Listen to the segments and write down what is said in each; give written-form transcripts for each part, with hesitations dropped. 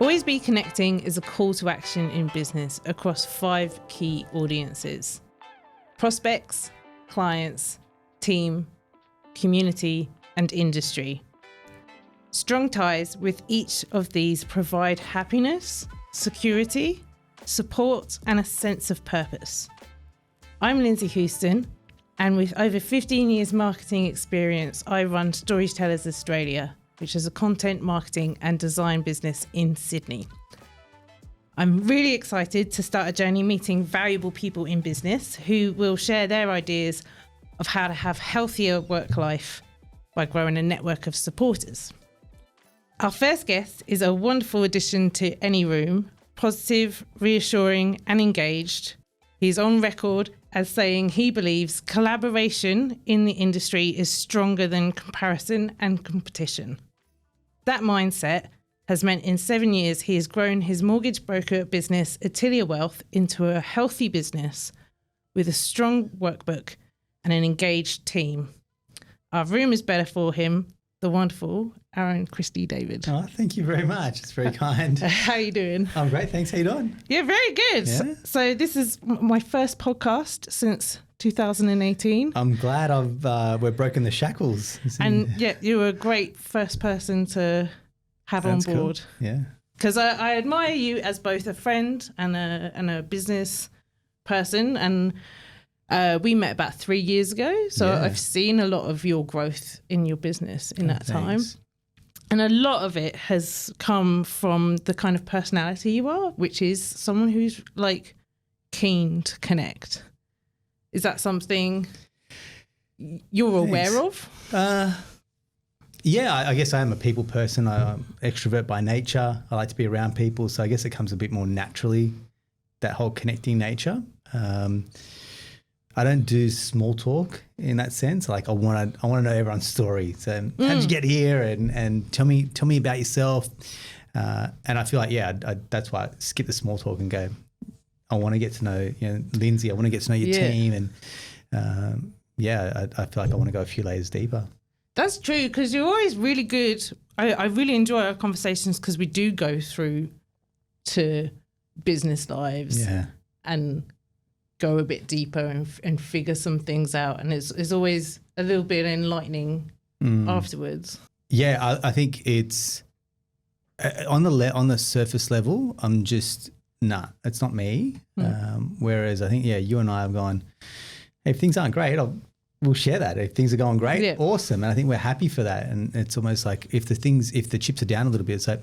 Always Be Connecting is a call to action in business across 5 key audiences: prospects, clients, team, community, and industry. Strong ties with each of these provide happiness, security, support, and a sense of purpose. I'm Lindsay Houston, and with over 15 years marketing experience, I run Storytellers Australia, which is a content marketing and design business in Sydney. I'm really excited to start a journey meeting valuable people in business who will share their ideas of how to have healthier work life by growing a network of supporters. Our first guest is a wonderful addition to any room, positive, reassuring, and engaged. He's on record as saying he believes collaboration in the industry is stronger than comparison and competition. That mindset has meant in 7 years he has grown his mortgage broker business, Atelier Wealth, into a healthy business with a strong workbook and an engaged team. Our room is better for him, the wonderful Aaron Christie-David. Oh, thank you very much. It's very kind. How are you doing? I'm great. Thanks. How you doing? Yeah, very good. Yeah? So this is my first podcast since 2018. I'm glad we're broken the shackles. And yeah, you were a great first person to have on board. Cool. Yeah. Because I admire you as both a friend and a business person. And we met about 3 years ago. So Yeah. I've seen a lot of your growth in your business in that time. Thanks. And a lot of it has come from the kind of personality you are, which is someone who's like keen to connect. Is that something you're aware of? Yeah, I guess I am a people person. I'm extrovert by nature. I like to be around people. So I guess it comes a bit more naturally, that whole connecting nature. I don't do small talk in that sense. Like I want to know everyone's story. So how did you get here? And tell me about yourself. And I feel like, that's why I skip the small talk and go, I want to get to know, Lindsay, I want to get to know your team. And I feel like I want to go a few layers deeper. That's true, because you're always really good. I really enjoy our conversations because we do go through to business lives and go a bit deeper and figure some things out. And it's always a little bit enlightening afterwards. Yeah, I think it's on the surface level, I'm just, it's not me. Whereas I think, you and I have gone, hey, if things aren't great, we'll share that. If things are going great, awesome. And I think we're happy for that. And it's almost like if the chips are down a little bit, it's like,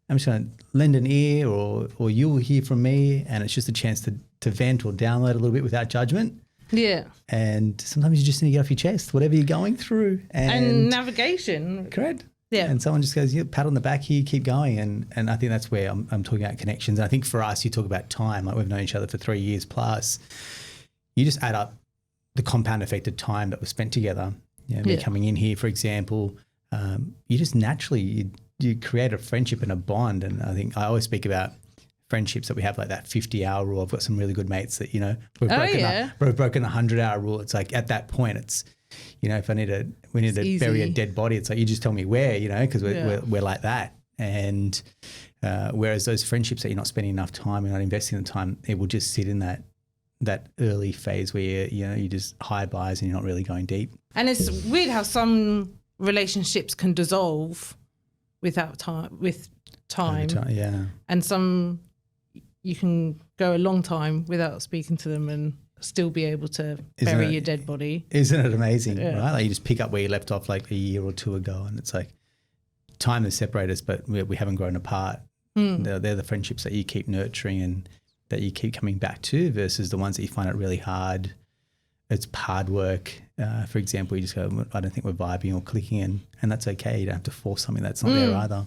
I'm just going to lend an ear or you'll hear from me. And it's just a chance to vent or download a little bit without judgment. Yeah. And sometimes you just need to get off your chest, whatever you're going through. And navigation. Correct. Yeah. And someone just goes, pat on the back here, keep going. And I think that's where I'm talking about connections. And I think for us, you talk about time, like we've known each other for 3 years plus. You just add up the compound effect of time that was spent together. Me coming in here, for example, you just naturally, you create a friendship and a bond. And I think I always speak about friendships that we have, like that 50-hour rule. I've got some really good mates that, we've broken the 100-hour rule. It's like at that point, it's, if we need to bury a dead body, it's like, you just tell me where, because we're like that. And whereas those friendships that you're not spending enough time and not investing the time, it will just sit in that early phase where you just high buys and you're not really going deep. And it's weird how some relationships can dissolve with time. And some you can go a long time without speaking to them and still be able to bury your dead body. Isn't it amazing, right? Like you just pick up where you left off like a year or two ago, and it's like time has separated us, but we haven't grown apart. They're the friendships that you keep nurturing and that you keep coming back to versus the ones that you find it really hard. It's hard work. For example, you just go, I don't think we're vibing or clicking, and that's okay. You don't have to force something that's not there either.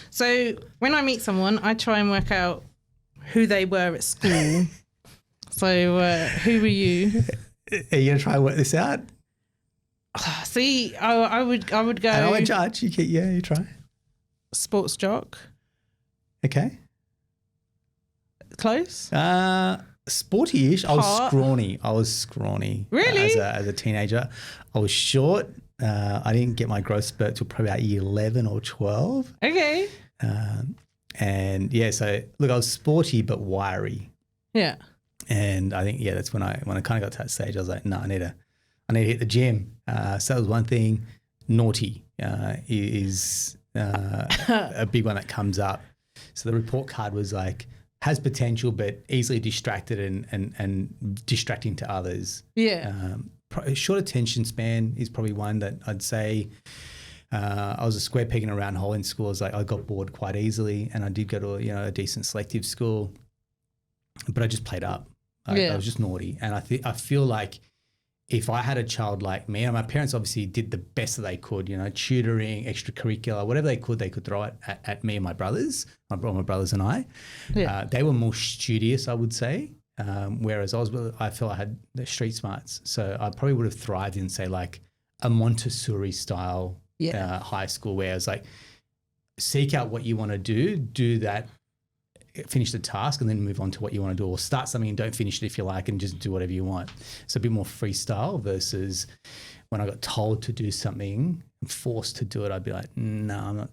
So when I meet someone, I try and work out who they were at school. So who were you? Are you going to try and work this out? See, I would go. And I won't judge. You try. Sports jock. Okay. Close? Sporty-ish. I was scrawny. Really? As a teenager. I was short. I didn't get my growth spurt till probably about year 11 or 12. Okay. And yeah, so look, I was sporty but wiry. Yeah. And I think, yeah, that's when I kind of got to that stage, I was like, no, I need to hit the gym. So that was one thing. Naughty is a big one that comes up. So the report card was like, has potential but easily distracted and distracting to others. Yeah. Short attention span is probably one that I'd say. I was a square peg in a round hole in school. I got bored quite easily, and I did go to a decent selective school, but I just played up. I was just naughty, and I feel like if I had a child like me, and my parents obviously did the best that they could, tutoring, extracurricular, whatever they could throw it at me and my brothers, my brothers and I. Yeah. They were more studious, I would say, whereas I felt I had the street smarts. So I probably would have thrived in, say, like a Montessori style high school, where it's like, seek out what you want to do that, finish the task, and then move on to what you want to do, or start something and don't finish it if you like, and just do whatever you want. So a bit more freestyle versus when I got told to do something and forced to do it, I'd be like, no,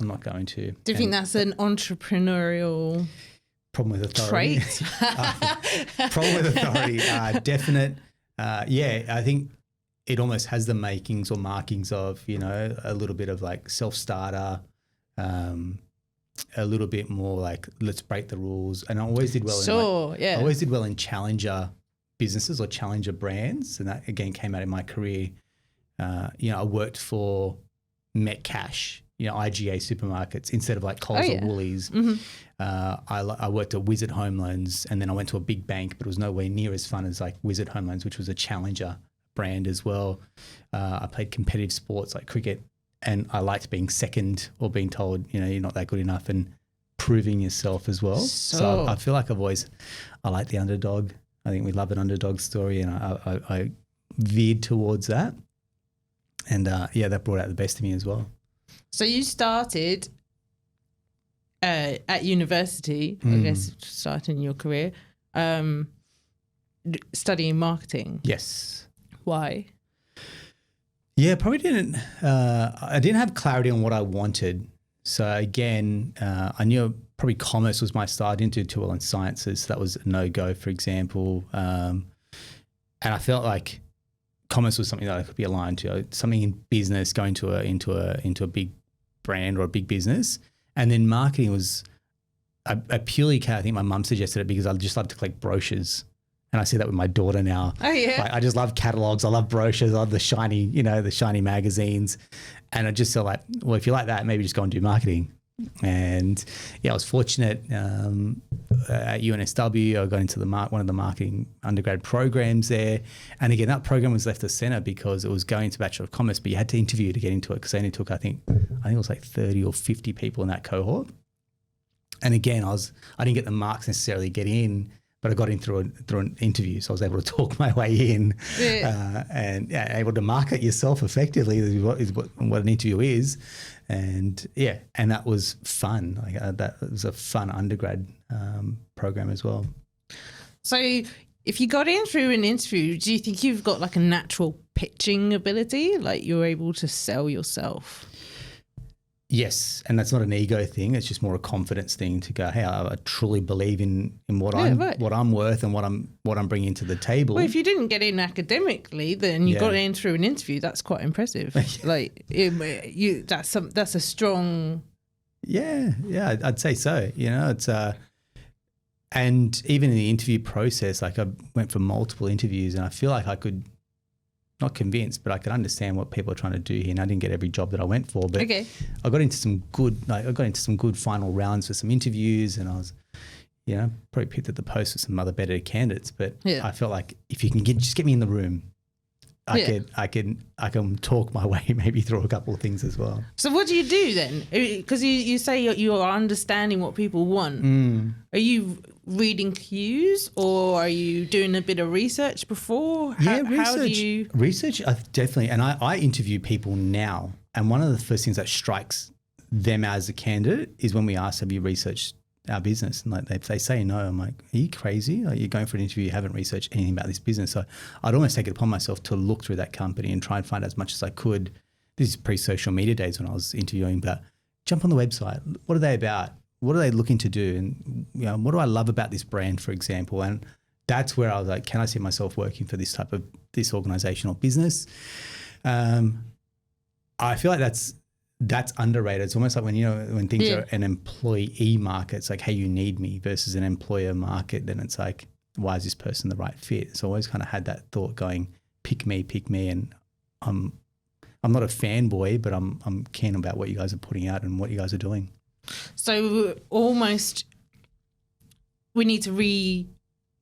I'm not going to. Do you think that's an entrepreneurial problem with authority? Trait? Problem with authority, definite. I think it almost has the makings or markings of, a little bit of like self-starter, a little bit more like, let's break the rules. And I always did well. I always did well in challenger businesses or challenger brands. And that again came out in my career. I worked for Metcash, IGA supermarkets instead of like Coles or Woolies. Mm-hmm. I worked at Wizard Home Loans, and then I went to a big bank, but it was nowhere near as fun as like Wizard Home Loans, which was a challenger brand as well. I played competitive sports like cricket, and I liked being second or being told, you're not that good enough, and proving yourself as well. So I feel like I like the underdog. I think we love an underdog story, and I veered towards that. And that brought out the best of me as well. So you started at university, I guess, starting your career, studying marketing. Yes. Why? Yeah, probably didn't. I didn't have clarity on what I wanted. So again, I knew probably commerce was my start. I didn't do too well in sciences. So that was a no-go, for example. And I felt like commerce was something that I could be aligned to. Something in business, going into a big brand or a big business. And then marketing was I purely, I think my mum suggested it because I just love to collect brochures. And I see that with my daughter now. Oh, yeah. Like, I just love catalogs. I love brochures. I love the shiny magazines. And I just feel like, well, if you like that, maybe just go and do marketing. And I was fortunate at UNSW. I got into one of the marketing undergrad programs there. And again, that program was left of center because it was going to Bachelor of Commerce, but you had to interview to get into it because they only took, I think it was like 30 or 50 people in that cohort. And again, I didn't get the marks necessarily to get in, but I got in through an interview, so I was able to talk my way in, and able to market yourself effectively is what an interview is, and that was fun. That was a fun undergrad program as well. So, if you got in through an interview, do you think you've got like a natural pitching ability, like you're able to sell yourself? Yes, and that's not an ego thing. It's just more a confidence thing to go, hey, I truly believe in what I'm worth and what I'm bringing to the table. Well, if you didn't get in academically, then you got in through an interview. That's quite impressive. That's a strong. Yeah, I'd say so. It's and even in the interview process, like I went for multiple interviews, and I feel like I could. Not convinced, but I could understand what people are trying to do here. And I didn't get every job that I went for, but I got into some good final rounds for some interviews, and I was, probably picked at the post with some other better candidates. But I felt like if you can just get me in the room, I can talk my way maybe through a couple of things as well. So what do you do then? Because you say you are understanding what people want. Are you reading cues, or are you doing a bit of research before? Research definitely. And I interview people now, and one of the first things that strikes them as a candidate is when we ask, have you researched our business? And like they say no, I'm like, are you crazy? You're going for an interview, you haven't researched anything about this business. So I'd almost take it upon myself to look through that company and try and find as much as I could. This is pre-social media days when I was interviewing, but jump on the website. What are they about? what are they looking to do? And, you know, what do I love about this brand, for example? And that's where I was like, can I see myself working for this organization or business? I feel like that's underrated. It's almost like when things are an employee market, it's like, hey, you need me, versus an employer market. Then it's like, why is this person the right fit? So I always kind of had that thought going, pick me. And I'm not a fanboy, but I'm keen about what you guys are putting out and what you guys are doing. So almost we need to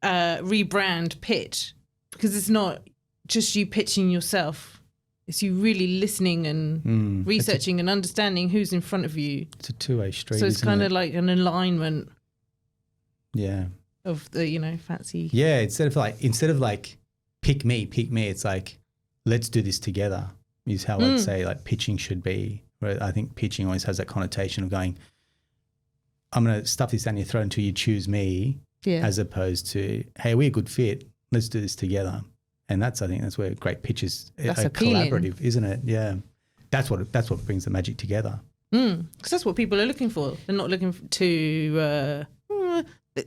rebrand pitch, because it's not just you pitching yourself. It's you really listening and researching and understanding who's in front of you. It's a two-way street. So it's kind of like an alignment. Yeah. Of the, fancy. Yeah. Instead of like pick me, it's like, let's do this together is how I'd say like pitching should be. Where I think pitching always has that connotation of going, I'm going to stuff this down your throat until you choose me, as opposed to, hey, we're a good fit. Let's do this together. And I think that's where great pitches are collaborative, isn't it? Yeah. That's what brings the magic together. Because that's what people are looking for. They're not looking to,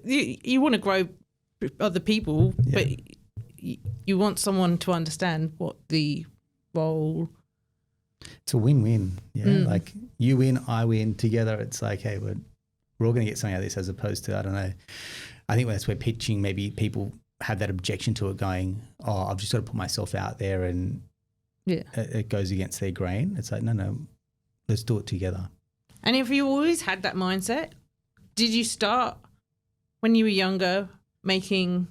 you want to grow other people, but you want someone to understand what the role. It's a win-win. Yeah. Like you win, I win together. It's like, hey, we're all going to get something out of this, as opposed to, I don't know. I think that's where pitching, maybe people have that objection to it, going, oh, I've just got to put myself out there, and it goes against their grain. It's like, no, let's do it together. And if you always had that mindset, did you start when you were younger making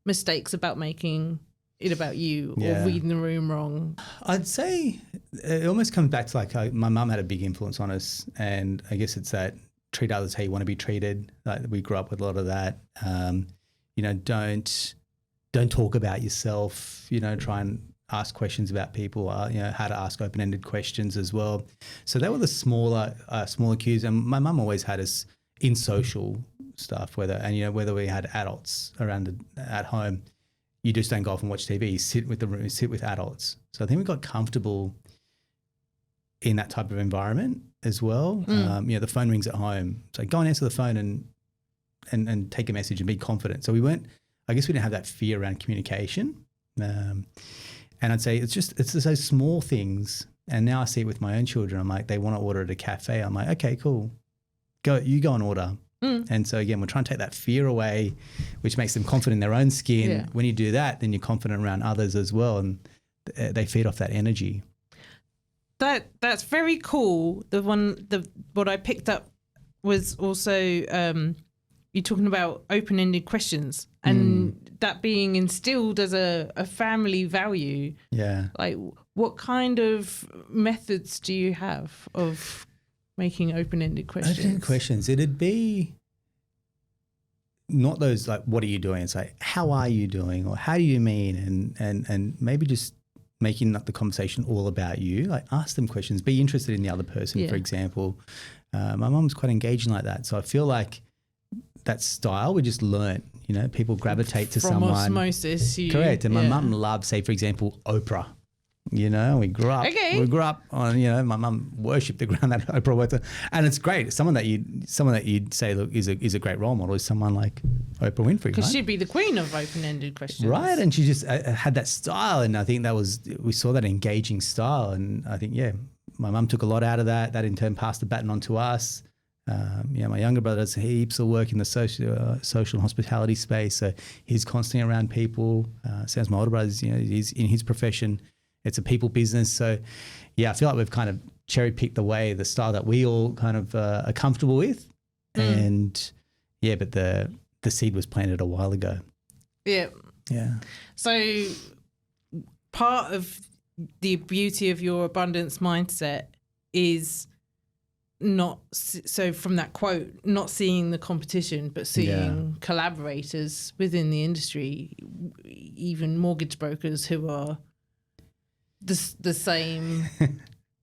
mistakes about making it about you or reading the room wrong? I'd say it almost comes back to like my mum had a big influence on us, and I guess it's that treat others how you want to be treated. Like we grew up with a lot of that. Don't talk about yourself, try and ask questions about people, how to ask open-ended questions as well. So they were the smaller cues. And my mum always had us in social stuff, whether we had adults around at home, you just don't go off and watch TV, you sit with adults. So I think we got comfortable in that type of environment as well. The phone rings at home. So go and answer the phone and take a message and be confident. So we didn't have that fear around communication. And I'd say it's those small things. And now I see it with my own children. I'm like, they want to order at a cafe. I'm like, okay, cool. You go and order. And so again, we're trying to take that fear away, which makes them confident in their own skin. Yeah. When you do that, then you're confident around others as well. And they feed off that energy. That's very cool. What I picked up was also, you're talking about open-ended questions and that being instilled as a family value. Yeah. Like, what kind of methods do you have of making open-ended questions? Open-ended questions. It'd be not those like, what are you doing? It's like, how are you doing? Or how do you mean? And maybe just making the conversation all about you. Like, ask them questions. Be interested in the other person, for example. My mum's quite engaging like that. So I feel like that style we just learnt, people gravitate to someone. From osmosis. Correct. And my mum loves, say, for example, Oprah. We grew up on, my mum worshipped the ground that Oprah worked on. And it's great. Someone that you'd say, look, is a great role model is someone like Oprah Winfrey. Because she'd be the queen of open-ended questions. Right. And she just had that style. And I think we saw that engaging style. And I think, my mum took a lot out of that. That in turn passed the baton on to us. My younger brother does heaps of work in the social and hospitality space. So he's constantly around people. Same as my older brother's, he's in his profession. It's a people business. So, I feel like we've kind of cherry-picked the style that we all kind of are comfortable with. And, but the seed was planted a while ago. Yeah. Yeah. So part of the beauty of your abundance mindset is from that quote, not seeing the competition, but seeing collaborators within the industry, even mortgage brokers who are the same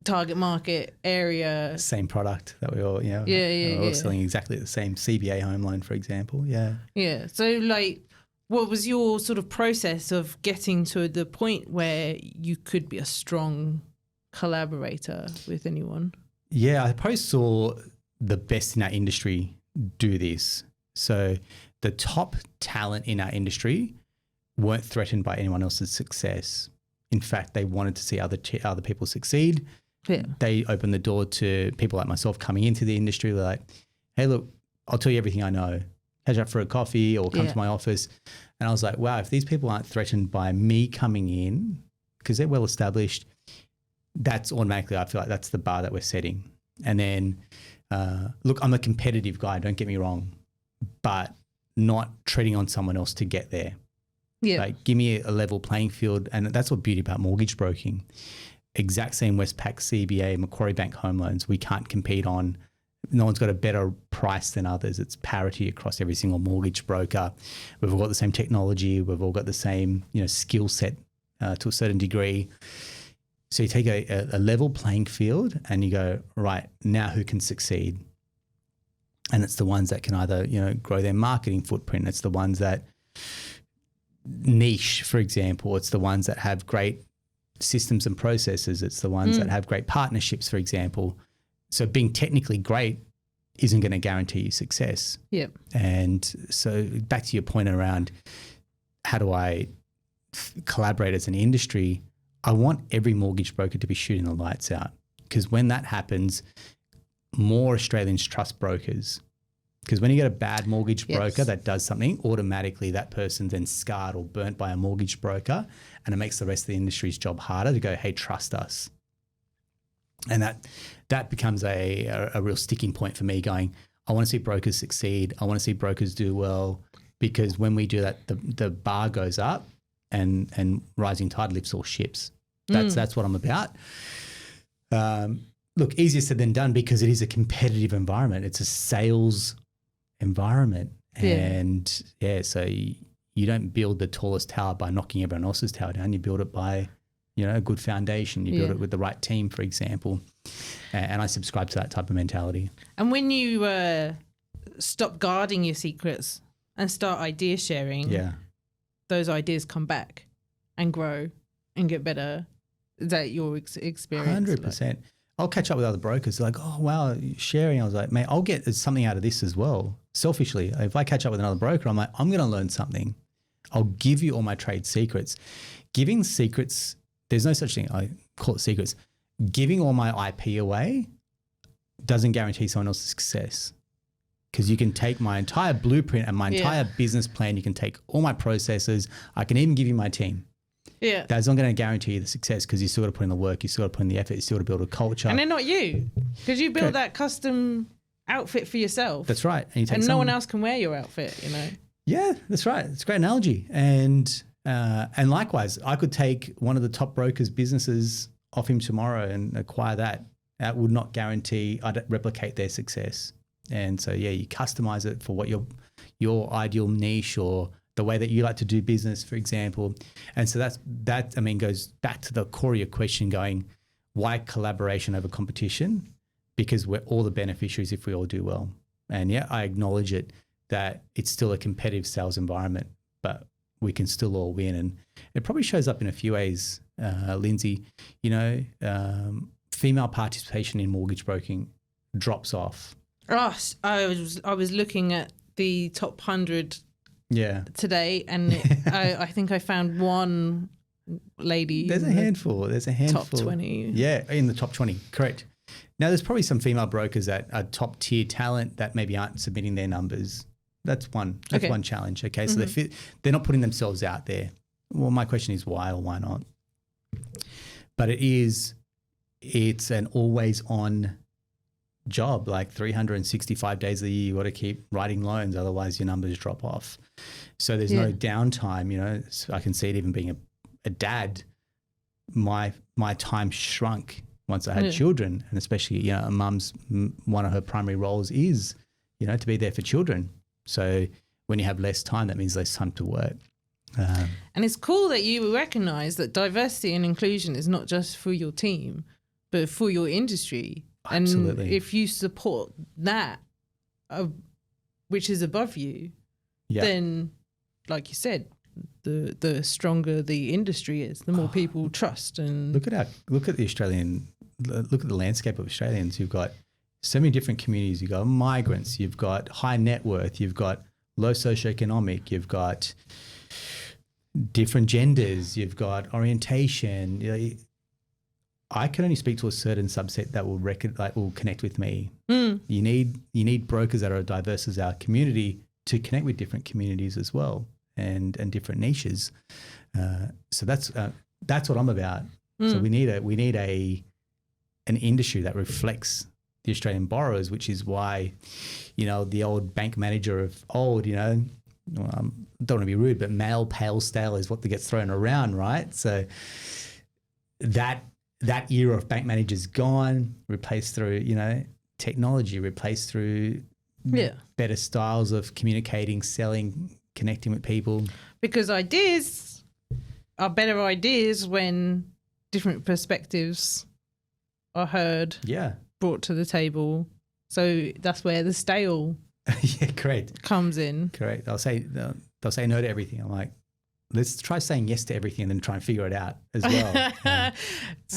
target market area, same product that we all, we're all selling exactly the same CBA home loan, for example. Yeah. So like, what was your sort of process of getting to the point where you could be a strong collaborator with anyone? Yeah, I probably saw the best in our industry do this. So the top talent in our industry weren't threatened by anyone else's success. In fact, they wanted to see other people succeed. Yeah. They opened the door to people like myself coming into the industry. They're like, hey, look, I'll tell you everything I know. Catch up for a coffee or come to my office. And I was like, wow, if these people aren't threatened by me coming in because they're well established, that's automatically, I feel like that's the bar that we're setting. And then, look, I'm a competitive guy, don't get me wrong, but not treading on someone else to get there. Yeah. Like, give me a level playing field. And that's what beauty about mortgage broking. Exact same Westpac, CBA, Macquarie Bank home loans. We can't compete on, no one's got a better price than others. It's parity across every single mortgage broker. We've all got the same technology. We've all got the same, skill set to a certain degree. So you take a level playing field and you go, right, now who can succeed? And it's the ones that can either, grow their marketing footprint. It's the ones that niche, for example. It's the ones that have great systems and processes. It's the ones that have great partnerships, for example. So being technically great isn't going to guarantee you success. Yeah. And so back to your point around how do I collaborate as an industry, I want every mortgage broker to be shooting the lights out, because when that happens, more Australians trust brokers. Because when you get a bad mortgage broker that does something, automatically that person's then scarred or burnt by a mortgage broker, and it makes the rest of the industry's job harder to go, hey, trust us. And that becomes a real sticking point for me going, I want to see brokers succeed. I want to see brokers do well, because when we do that, the bar goes up and rising tide lifts all ships. That's what I'm about. Look, easier said than done, because it is a competitive environment. It's a sales environment. And so you don't build the tallest tower by knocking everyone else's tower down. You build it by, a good foundation. You build it with the right team, for example. And I subscribe to that type of mentality. And when you stop guarding your secrets and start idea sharing, those ideas come back and grow and get better. Is that your experience? 100%. I'll catch up with other brokers. They're like, oh, wow, sharing. I was like, mate, I'll get something out of this as well. Selfishly, if I catch up with another broker, I'm like, I'm going to learn something. I'll give you all my trade secrets. Giving secrets, there's no such thing. I call it secrets. Giving all my IP away doesn't guarantee someone else's success, because you can take my entire blueprint and my entire business plan. You can take all my processes. I can even give you my team. Yeah. That's not going to guarantee you the success, because you still got to put in the work. You still got to put in the effort. You still got to build a culture. And they're not you, because you build that custom outfit for yourself. That's right. And no one else can wear your outfit, Yeah, that's right. It's a great analogy. And likewise, I could take one of the top brokers' businesses off him tomorrow and acquire that. That would not guarantee I'd replicate their success. And so, you customize it for what your ideal niche or the way that you like to do business, for example. And so that goes back to the core of your question going, why collaboration over competition? Because we're all the beneficiaries if we all do well. And I acknowledge it, that it's still a competitive sales environment, but we can still all win. And it probably shows up in a few ways, Lindsay. Female participation in mortgage broking drops off. Oh, I was looking at the top 100 today, and I think I found one lady. There's a handful. Top 20. Yeah, in the top 20, correct. Now, there's probably some female brokers that are top tier talent that maybe aren't submitting their numbers. That's one challenge. Okay, so they're not putting themselves out there. Well, my question is why or why not? But it's an always on job, like 365 days a year. You got to keep writing loans, otherwise your numbers drop off. So there's no downtime. So I can see it even being a dad. My time shrunk once I had children, and especially a mum's, one of her primary roles is to be there for children. So when you have less time, that means less time to work. And it's cool that you recognise that diversity and inclusion is not just for your team, but for your industry. Absolutely. And if you support that, which is above you, then, like you said, the stronger the industry is, the more people trust. And look at the landscape of Australians. You've got so many different communities. You've got migrants, you've got high net worth, you've got low socioeconomic, you've got different genders, you've got orientation. I can only speak to a certain subset that will connect with me. You need brokers that are as diverse as our community to connect with different communities as well, and different niches. So that's what I'm about. So we need an industry that reflects the Australian borrowers, which is why, the old bank manager of old, don't want to be rude, but male pale stale is what gets thrown around, right? So that era of bank managers gone, replaced through, technology, replaced through better styles of communicating, selling, connecting with people. Because ideas are better ideas when different perspectives are heard, brought to the table. So that's where the stale correct. comes in. Correct. They'll say no to everything. I'm like, let's try saying yes to everything and then try and figure it out as well.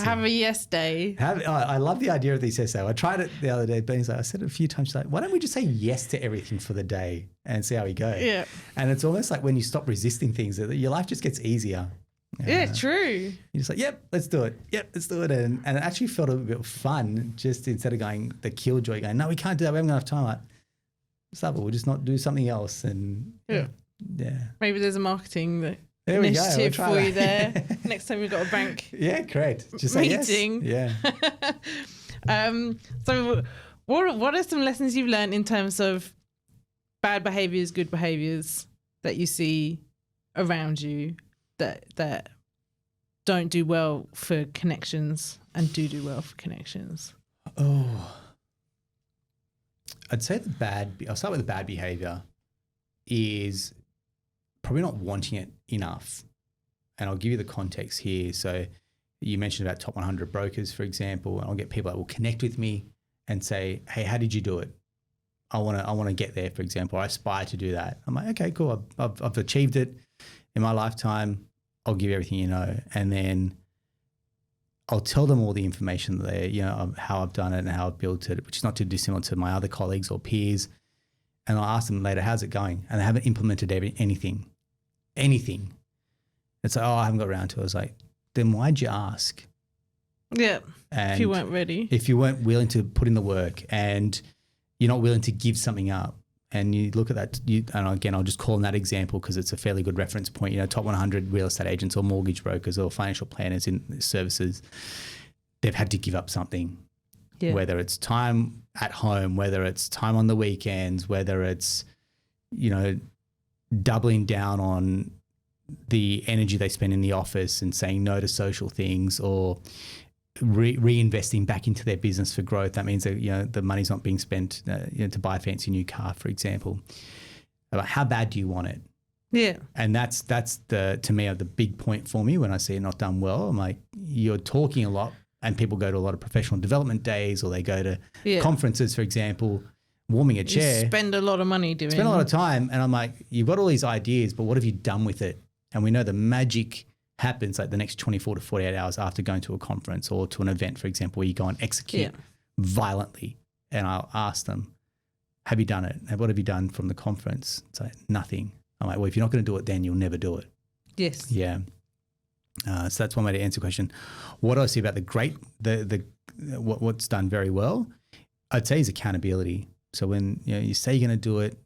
Have a yes day. I love the idea of these yes day. I tried it the other day, but I said it a few times, like, why don't we just say yes to everything for the day and see how we go? Yeah. And it's almost like when you stop resisting things, your life just gets easier. Yeah, true. You're just like, yep, let's do it. Yep, let's do it. And it actually felt a bit fun, just instead of going the killjoy, going, no, we can't do that. We haven't got enough time. Like, stop it. We'll just not do something else. And yeah. Maybe there's a marketing initiative for you there. Next time we've got a bank. Yeah, correct. Just meeting. Yes. Yeah. So what are some lessons you've learned in terms of bad behaviors, good behaviors that you see around you that don't do well for connections and do well for connections? Oh, I'd say I'll start with the bad behavior is probably not wanting it enough. And I'll give you the context here. So you mentioned about top 100 brokers, for example, and I'll get people that will connect with me and say, hey, how did you do it? I want to get there, for example. I aspire to do that. I'm like, okay, cool. I've achieved it in my lifetime. I'll give you everything you know. And then I'll tell them all the information there, how I've done it and how I've built it, which is not too dissimilar to my other colleagues or peers. And I'll ask them later, how's it going? And they haven't implemented anything. It's like, I haven't got around to it. I was like, then why'd you ask? Yeah. And if you weren't ready. If you weren't willing to put in the work and you're not willing to give something up. And you look at that, and again, I'll just call on that example because it's a fairly good reference point. Top 100 real estate agents or mortgage brokers or financial planners in services, they've had to give up something, whether it's time at home, whether it's time on the weekends, whether it's, doubling down on the energy they spend in the office and saying no to social things or reinvesting back into their business for growth. That means that the money's not being spent to buy a fancy new car, for example. About how bad do you want it? Yeah. And that's to me the big point for me when I see it not done well. I'm like, you're talking a lot, and people go to a lot of professional development days or they go to conferences, for example, warming a chair. You spend a lot of money doing. Spend a lot of time, and I'm like, you've got all these ideas, but what have you done with it? And we know the magic happens like the next 24 to 48 hours after going to a conference or to an event, for example, where you go and execute violently. And I'll ask them, have you done it? And what have you done from the conference? It's like, nothing. I'm like, well, if you're not going to do it, then you'll never do it. Yes. Yeah. So that's one way to answer the question. What do I see about what's done very well? I'd say is accountability. So when you say you're going to do it,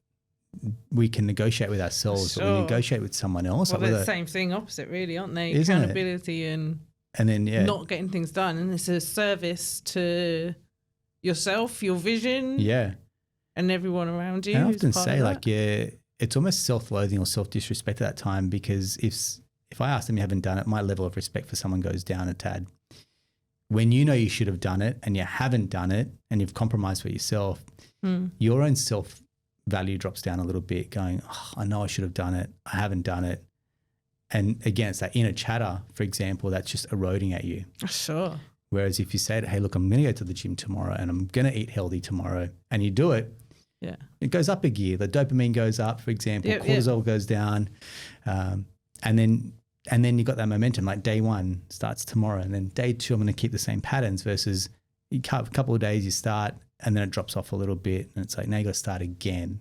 we can negotiate with ourselves, or we negotiate with someone else. Well, they're the same thing opposite, really, aren't they? Isn't accountability it? and then not getting things done, and it's a service to yourself, your vision, and everyone around you. And I often say, it's almost self-loathing or self-disrespect at that time, because if I ask them you haven't done it, my level of respect for someone goes down a tad. When you know you should have done it and you haven't done it and you've compromised for yourself, your own self-value drops down a little bit, going, I know I should have done it. I haven't done it. And again, it's that inner chatter, for example, that's just eroding at you. Sure. Whereas if you say, hey, look, I'm going to go to the gym tomorrow and I'm going to eat healthy tomorrow, and you do it, it goes up a gear. The dopamine goes up, for example, cortisol goes down. And then you got that momentum, like day one starts tomorrow, and then day two, I'm going to keep the same patterns, versus a couple of days you start and then it drops off a little bit, and it's like, now you got to start again.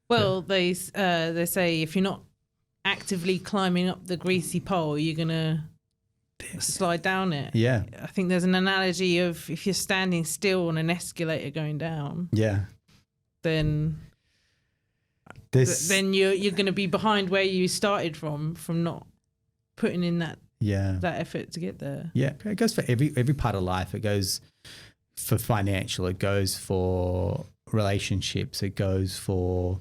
Well, they say if you're not actively climbing up the greasy pole, you're gonna slide down it. Yeah. I think there's an analogy of if you're standing still on an escalator going down, Yeah. then you're going to be behind where you started from not putting in that effort to get there. Yeah, it goes for every part of life. It goes for financial, it goes for relationships, it goes for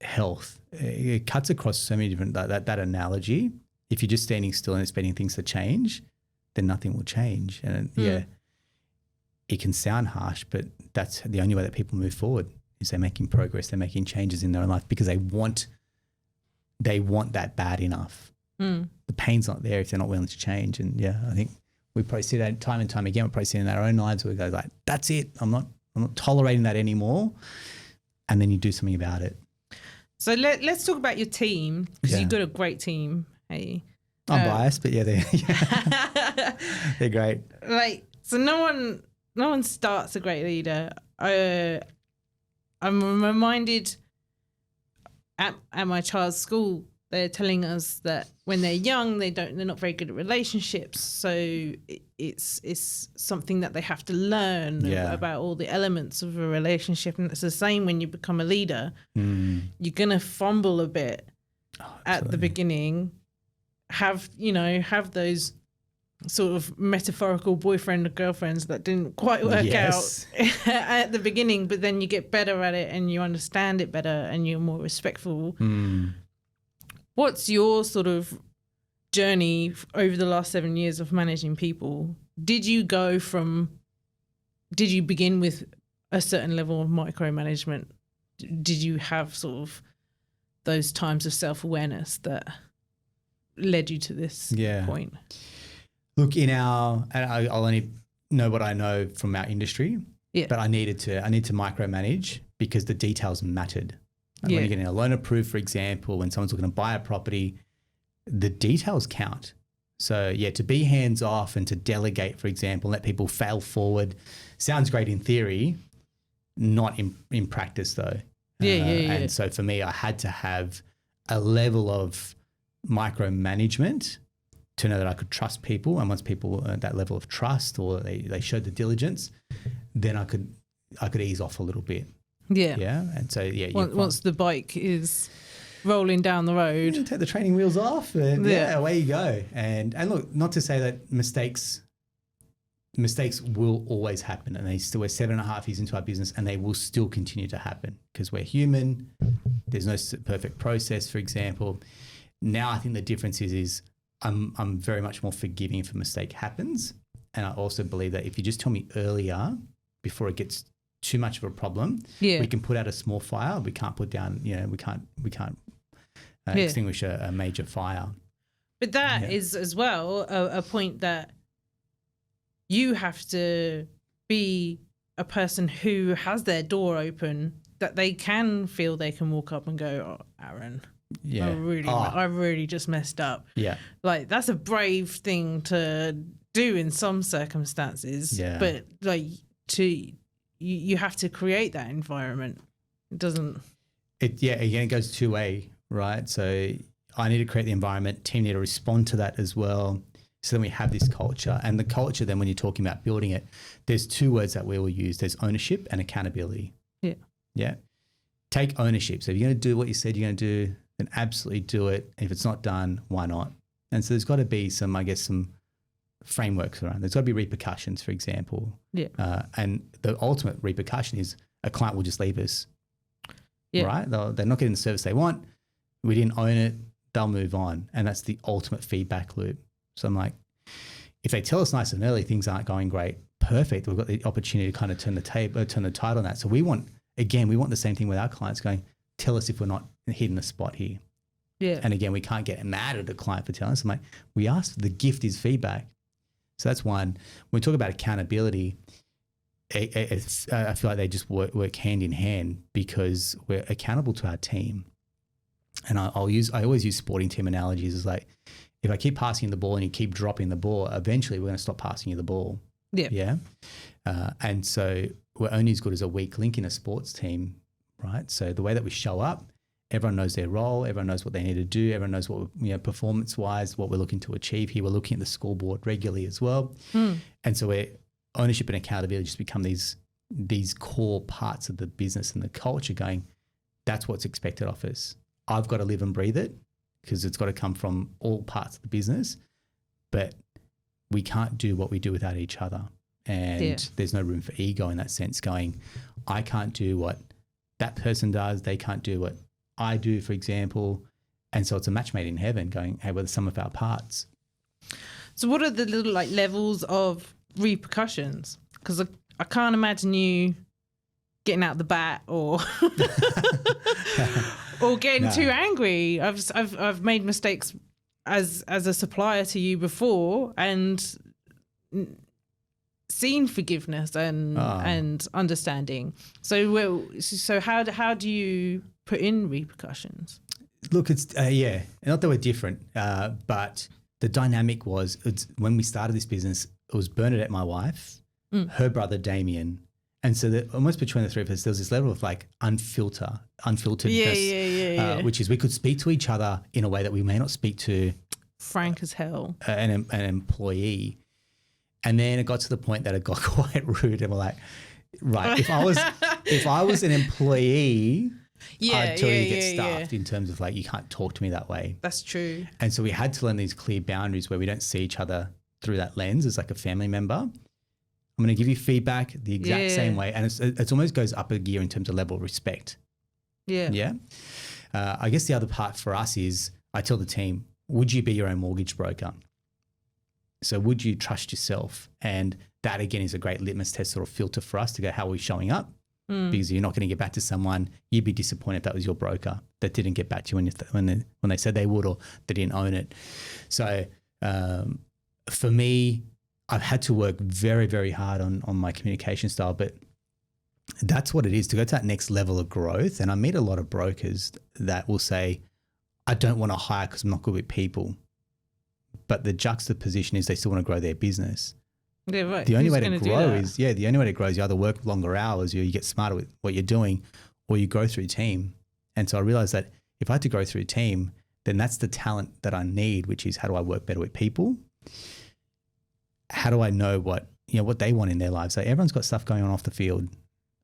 health. It cuts across so many different, that analogy. If you're just standing still and expecting things to change, then nothing will change. And it can sound harsh, but that's the only way that people move forward, is they're making progress, they're making changes in their own life because they want that bad enough. The pain's not there if they're not willing to change. And I think we probably see that time and time again. We probably see it in our own lives where we go like, that's it. I'm not tolerating that anymore. And then you do something about it. So let's talk about your team, because you've got a great team. Hey, I'm biased, but they're great. Like, so no one starts a great leader. I'm reminded at my child's school, they're telling us that when they're young, they're not very good at relationships. So it's something that they have to learn about all the elements of a relationship. And it's the same when you become a leader. You're going to fumble a bit at the beginning, have those sort of metaphorical boyfriend or girlfriends that didn't quite work out at the beginning, but then you get better at it and you understand it better and you're more respectful. What's your sort of journey over the last 7 years of managing people? Did you begin with a certain level of micromanagement? Did you have sort of those times of self-awareness that led you to this point? Look, I'll only know what I know from our industry, but I need to micromanage because the details mattered. When you're getting a loan approved, for example, when someone's looking to buy a property, the details count. So to be hands off and to delegate, for example, let people fail forward, sounds great in theory, not in practice though. And so for me, I had to have a level of micromanagement to know that I could trust people, and once people earned that level of trust or they showed the diligence, then I could ease off a little bit. And so once the bike is rolling down the road, take the training wheels off, and away you go. And look, not to say that mistakes will always happen, and we're 7.5 years into our business, and they will still continue to happen because we're human. There's no perfect process, for example. Now I think the difference is I'm very much more forgiving if a mistake happens. And I also believe that if you just tell me earlier before it gets too much of a problem, we can put out a small fire. We can't put down, we can't extinguish a major fire. But that is as well a point that you have to be a person who has their door open, that they can feel they can walk up and go, oh, Aaron, I really just messed up. Like, that's a brave thing to do in some circumstances, but like you have to create that environment. It doesn't. It goes two-way, right? So I need to create the environment. Team need to respond to that as well. So then we have this culture, and the culture. Then when you're talking about building it, there's two words that we will use. There's ownership and accountability. Take ownership. So if you're going to do what you said you're going to do, then absolutely do it. And if it's not done, why not? And so there's got to be some frameworks around. There's got to be repercussions, for example. And the ultimate repercussion is a client will just leave us. Right? They're not getting the service they want. We didn't own it. They'll move on. And that's the ultimate feedback loop. So I'm like, if they tell us nice and early things aren't going great, perfect. We've got the opportunity to kind of turn the tide on that. So we want the same thing with our clients, going, tell us if we're not hitting the spot here. And again, we can't get mad at the client for telling us. I'm like, we asked, the gift is feedback. So that's one. When we talk about accountability, I feel like they just work hand in hand because we're accountable to our team. And I always use sporting team analogies. It's like, if I keep passing the ball and you keep dropping the ball, eventually we're going to stop passing you the ball. And so we're only as good as a weak link in a sports team, right? So the way that we show up, everyone knows their role, everyone knows what they need to do, everyone knows what, performance-wise, what we're looking to achieve here. We're looking at the scoreboard regularly as well. And so ownership and accountability just become these core parts of the business and the culture going, that's what's expected of us. I've got to live and breathe it because it's got to come from all parts of the business, but we can't do what we do without each other. And there's no room for ego in that sense going, I can't do what that person does. They can't do what I do, for example. And so it's a match made in heaven going, hey, we're the sum of our parts. So what are the little levels of repercussions? Because I can't imagine you getting out the bat or or getting too angry. I've made mistakes as a supplier to you before and seen forgiveness and understanding. So how do you put in repercussions? Look, it's not that we're different, but the dynamic was when we started this business, it was Bernadette, my wife, her brother Damien, and so that almost between the three of us, there was this level of unfilteredness, which is we could speak to each other in a way that we may not speak to frank as hell an employee. And then it got to the point that it got quite rude, and we're like, right, if I was an employee, I'd totally get stuffed in terms of you can't talk to me that way. That's true. And so we had to learn these clear boundaries where we don't see each other through that lens as like a family member. I'm going to give you feedback the exact same way. And it almost goes up a gear in terms of level of respect. Yeah. Yeah. I guess the other part for us is I tell the team, would you be your own mortgage broker? So would you trust yourself? And that again is a great litmus test sort of filter for us to go, how are we showing up? Because you're not going to get back to someone. You'd be disappointed if that was your broker that didn't get back to you when they said they would or they didn't own it. So for me, I've had to work very, very hard on my communication style, but that's what it is to go to that next level of growth. And I meet a lot of brokers that will say, I don't want to hire because I'm not good with people. But the juxtaposition is they still want to grow their business. Yeah, right. The only way to grow is you either work longer hours or you get smarter with what you're doing or you grow through a team. And so I realized that if I had to grow through a team, then that's the talent that I need, which is how do I work better with people? How do I know what they want in their lives? Like everyone's got stuff going on off the field,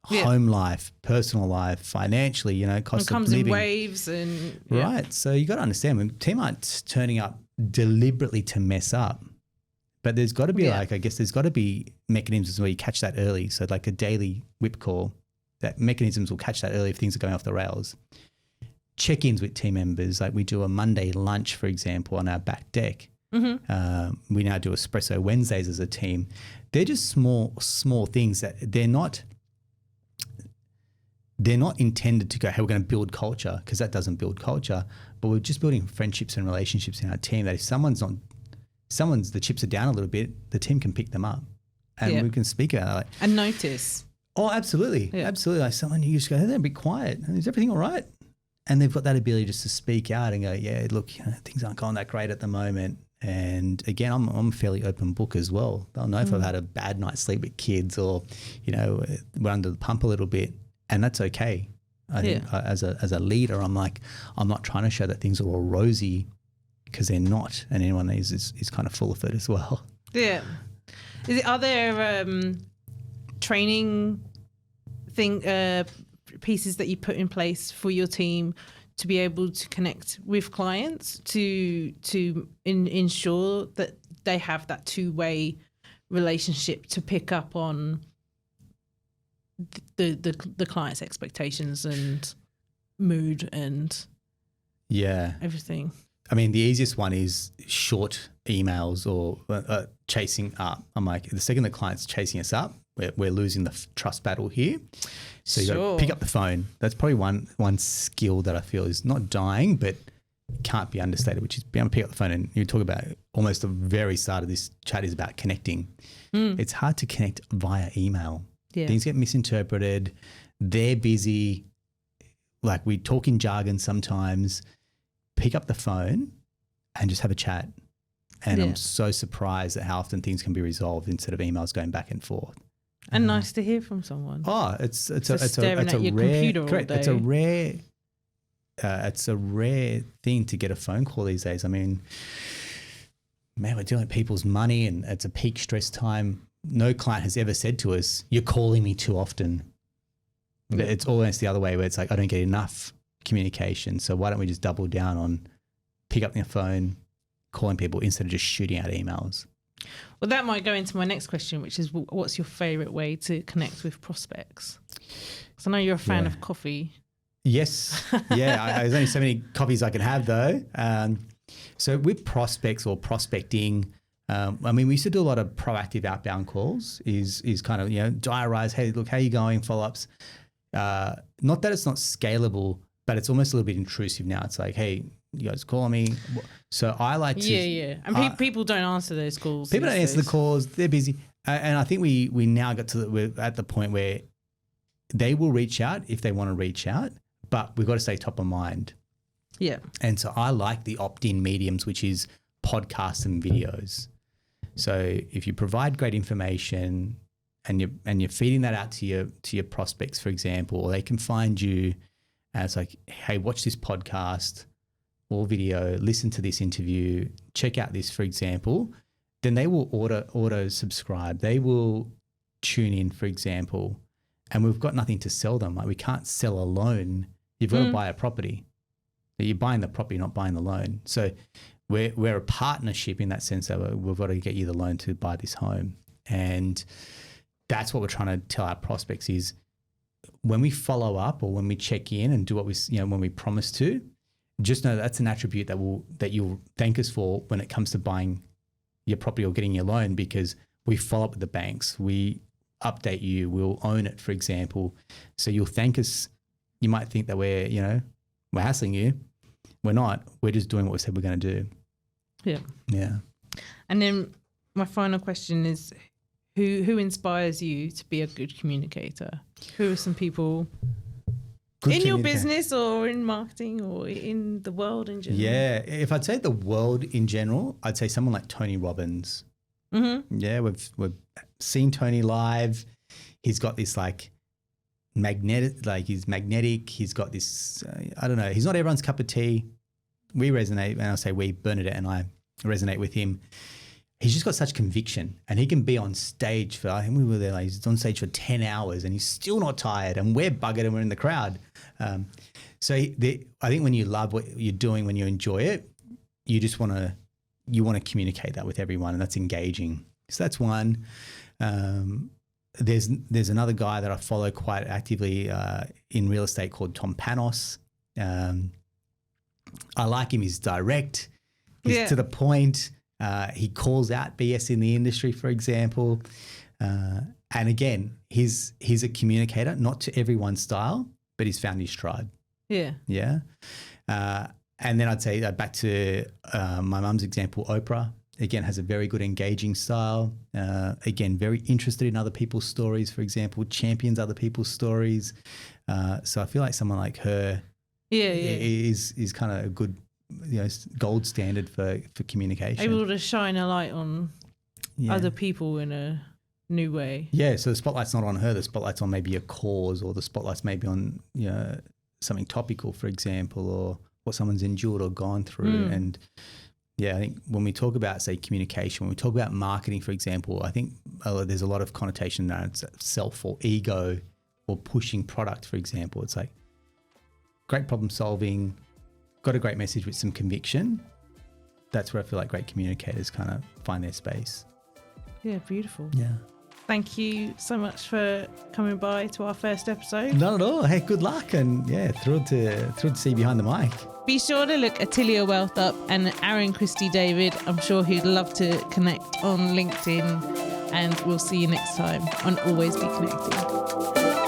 home life, personal life, financially, cost of living. It comes in waves and right. So you got to understand when team aren't turning up deliberately to mess up, but there's got to be there's got to be mechanisms where you catch that early. So like a daily whip call, that mechanisms will catch that early if things are going off the rails. Check-ins with team members, like we do a Monday lunch, for example, on our back deck. Mm-hmm. We now do Espresso Wednesdays as a team. They're just small things that they're not intended to go, hey, we're going to build culture, because that doesn't build culture. But we're just building friendships and relationships in our team that if the chips are down a little bit, the team can pick them up and we can speak about it. And notice. Oh, absolutely. Yeah. Absolutely. Like someone you just go, hey, they're a bit quiet. Is everything all right? And they've got that ability just to speak out and go, yeah, look, things aren't going that great at the moment. And again, I'm a fairly open book as well. They'll know if I've had a bad night's sleep with kids or, we're under the pump a little bit, and that's okay. I think as a leader, I'm not trying to show that things are all rosy, because they're not, and anyone is kind of full of it as well. Yeah. Are there training pieces that you put in place for your team to be able to connect with clients to ensure that they have that two-way relationship to pick up on the client's expectations and mood and everything? I mean, the easiest one is short emails or chasing up. I'm like, the second the client's chasing us up, we're losing the trust battle here. So you got to pick up the phone. That's probably one skill that I feel is not dying, but can't be understated, which is being able to pick up the phone. And you talk about almost the very start of this chat is about connecting. It's hard to connect via email. Yeah. Things get misinterpreted. They're busy. Like we talk in jargon sometimes. Pick up the phone and just have a chat. And I'm so surprised at how often things can be resolved instead of emails going back and forth. And nice to hear from someone. Oh, it's a staring at your rare, computer all correct. day. It's a rare thing to get a phone call these days. I mean, man, we're dealing with people's money, and it's a peak stress time. No client has ever said to us, "You're calling me too often." Yeah. It's always the other way, where it's like, I don't get enough communication. So why don't we just double down on pick up your phone, calling people instead of just shooting out emails? Well, that might go into my next question, which is, what's your favourite way to connect with prospects? Because I know you're a fan of coffee. Yes. Yeah. There's only so many coffees I can have, though. So with prospects or prospecting, I mean, we used to do a lot of proactive outbound calls, is kind of, diarize, hey, look, how you going, follow-ups. Not that it's not scalable, but it's almost a little bit intrusive now. It's like, hey, you guys calling me. So I like to. Yeah. And people don't answer those calls. People don't answer the calls. They're busy. And I think we now got we're at the point where they will reach out if they want to reach out, but we've got to stay top of mind. Yeah. And so I like the opt-in mediums, which is podcasts and videos. So if you provide great information and you're feeding that out to your prospects, for example, or they can find you and it's like, hey, watch this podcast or video, listen to this interview, check out this, for example, then they will auto subscribe. They will tune in, for example, and we've got nothing to sell them. Like, we can't sell a loan. You've got to buy a property. You're buying the property, not buying the loan. So we're a partnership in that sense that we've got to get you the loan to buy this home. And that's what we're trying to tell our prospects is when we follow up or when we check in and do what we, when we promise to, just know that's an attribute that you'll thank us for when it comes to buying your property or getting your loan, because we follow up with the banks. We update you. We'll own it, for example. So you'll thank us. You might think that we're hassling you. We're not. We're just doing what we said we're going to do. Yeah. Yeah. And then my final question is, who inspires you to be a good communicator? Who are some people in your business or in marketing or in the world in general? Yeah. If I'd say the world in general, I'd say someone like Tony Robbins. Mm-hmm. Yeah. We've seen Tony live. He's got this he's magnetic. He's got this, I don't know. He's not everyone's cup of tea. We resonate, and I'll say we, Bernadette and I resonate with him. He's just got such conviction, and he can be on stage for, I think we were there, he's on stage for 10 hours and he's still not tired, and we're buggered and we're in the crowd. So I think when you love what you're doing, when you enjoy it, you just want to communicate that with everyone, and that's engaging. So that's one. There's another guy that I follow quite actively in real estate called Tom Panos. I like him. He's direct. He's to the point. He calls out BS in the industry, for example. And again, he's a communicator, not to everyone's style, but he's found his tribe. Yeah. Yeah. And then I'd say back to my mum's example, Oprah. Again, has a very good engaging style. Again, very interested in other people's stories, for example, champions other people's stories. So I feel like someone like her is kind of a good, gold standard for communication. Able to shine a light on other people in a new way. Yeah, so the spotlight's not on her. The spotlight's on maybe a cause, or the spotlight's maybe on something topical, for example, or what someone's endured or gone through. And I think when we talk about, say, communication, when we talk about marketing, for example, I think there's a lot of connotation around self or ego or pushing product, for example. It's like great problem solving, got a great message with some conviction. That's where I feel like great communicators kind of find their space. Yeah, beautiful. Yeah. Thank you so much for coming by to our first episode. Not at all. Hey, good luck, and thrilled to see you behind the mic. Be sure to look Atelier Wealth up and Aaron Christie-David. I'm sure he'd love to connect on LinkedIn, and we'll see you next time on Always Be Connected.